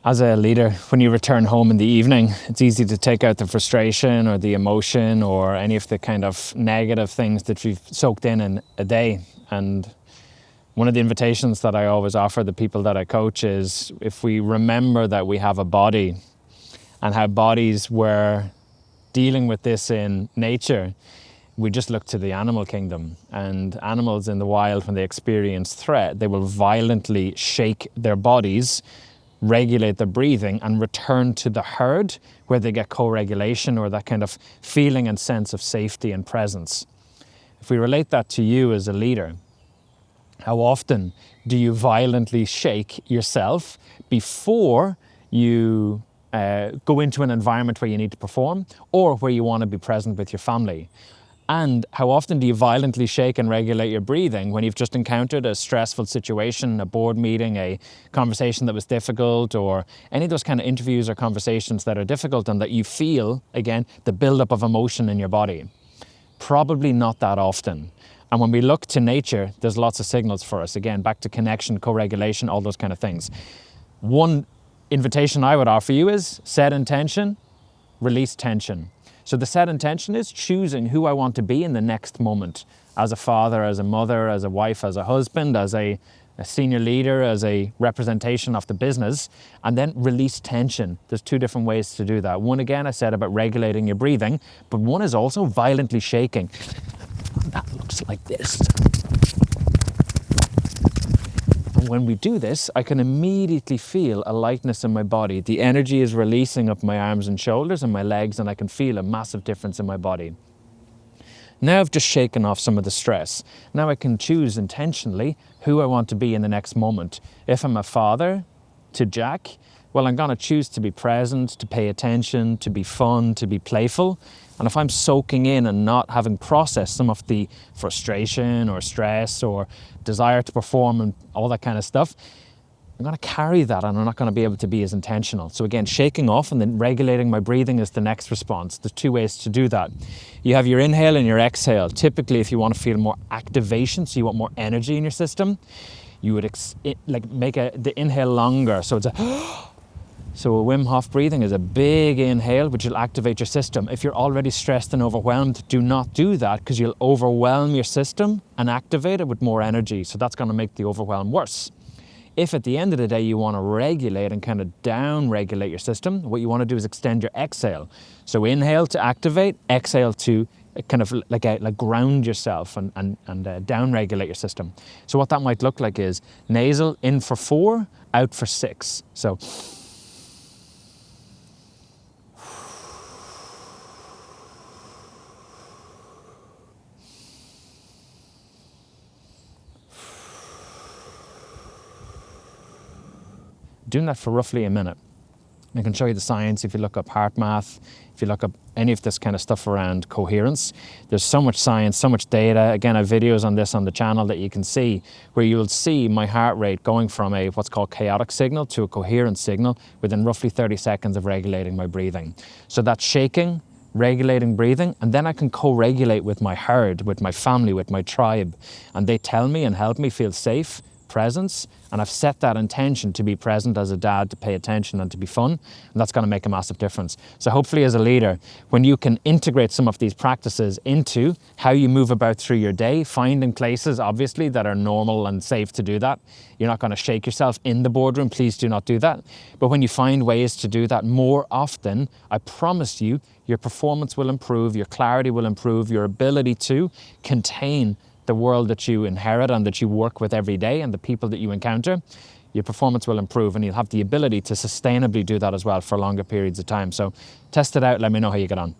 As a leader, when you return home in the evening, it's easy to take out the frustration or the emotion or any of the kind of negative things that you've soaked in a day. And one of the invitations that I always offer the people that I coach is, if we remember that we have a body and how bodies were dealing with this in nature, we just look to the animal kingdom. And animals in the wild, when they experience threat, they will violently shake their bodies, regulate their breathing, and return to the herd where they get co-regulation or that kind of feeling and sense of safety and presence. If we relate that to you as a leader, how often do you violently shake yourself before you go into an environment where you need to perform or where you want to be present with your family? And how often do you violently shake and regulate your breathing when you've just encountered a stressful situation, a board meeting, a conversation that was difficult, or any of those kind of interviews or conversations that are difficult and that you feel, again, the buildup of emotion in your body? Probably not that often. And when we look to nature, there's lots of signals for us. Again, back to connection, co-regulation, all those kind of things. One invitation I would offer you is set intention, release tension. So the set intention is choosing who I want to be in the next moment, as a father, as a mother, as a wife, as a husband, as a senior leader, as a representation of the business, and then release tension. There's two different ways to do that. One, again, I said about regulating your breathing, but one is also violently shaking. That looks like this. And when we do this, I can immediately feel a lightness in my body. The energy is releasing up my arms and shoulders and my legs, and I can feel a massive difference in my body. Now I've just shaken off some of the stress. Now I can choose intentionally who I want to be in the next moment. If I'm a father to Jack, well, I'm going to choose to be present, to pay attention, to be fun, to be playful. And if I'm soaking in and not having processed some of the frustration or stress or desire to perform and all that kind of stuff, I'm going to carry that and I'm not going to be able to be as intentional. So again, shaking off and then regulating my breathing is the next response. There's two ways to do that. You have your inhale and your exhale. Typically, if you want to feel more activation, so you want more energy in your system, you would make the inhale longer. So it's So a Wim Hof breathing is a big inhale, which will activate your system. If you're already stressed and overwhelmed, do not do that, because you'll overwhelm your system and activate it with more energy. So that's going to make the overwhelm worse. If at the end of the day you want to regulate and kind of down-regulate your system, what you want to do is extend your exhale. So inhale to activate, exhale to kind of like ground yourself and down-regulate your system. So what that might look like is nasal in for 4, out for 6. So doing that for roughly a minute. I can show you the science if you look up heart math, if you look up any of this kind of stuff around coherence. There's so much science, so much data. Again, I have videos on this on the channel that you can see, where you'll see my heart rate going from a what's called chaotic signal to a coherent signal within roughly 30 seconds of regulating my breathing. So that's shaking, regulating breathing, and then I can co-regulate with my herd, with my family, with my tribe. And they tell me and help me feel safe, presence, and I've set that intention to be present as a dad, to pay attention and to be fun, and that's going to make a massive difference. So hopefully as a leader, when you can integrate some of these practices into how you move about through your day, finding places obviously that are normal and safe to do that. You're not going to shake yourself in the boardroom, please do not do that. But when you find ways to do that more often, I promise you, your performance will improve, your clarity will improve, your ability to contain the world that you inherit and that you work with every day and the people that you encounter, your performance will improve, and you'll have the ability to sustainably do that as well for longer periods of time. So test it out, let me know how you get on.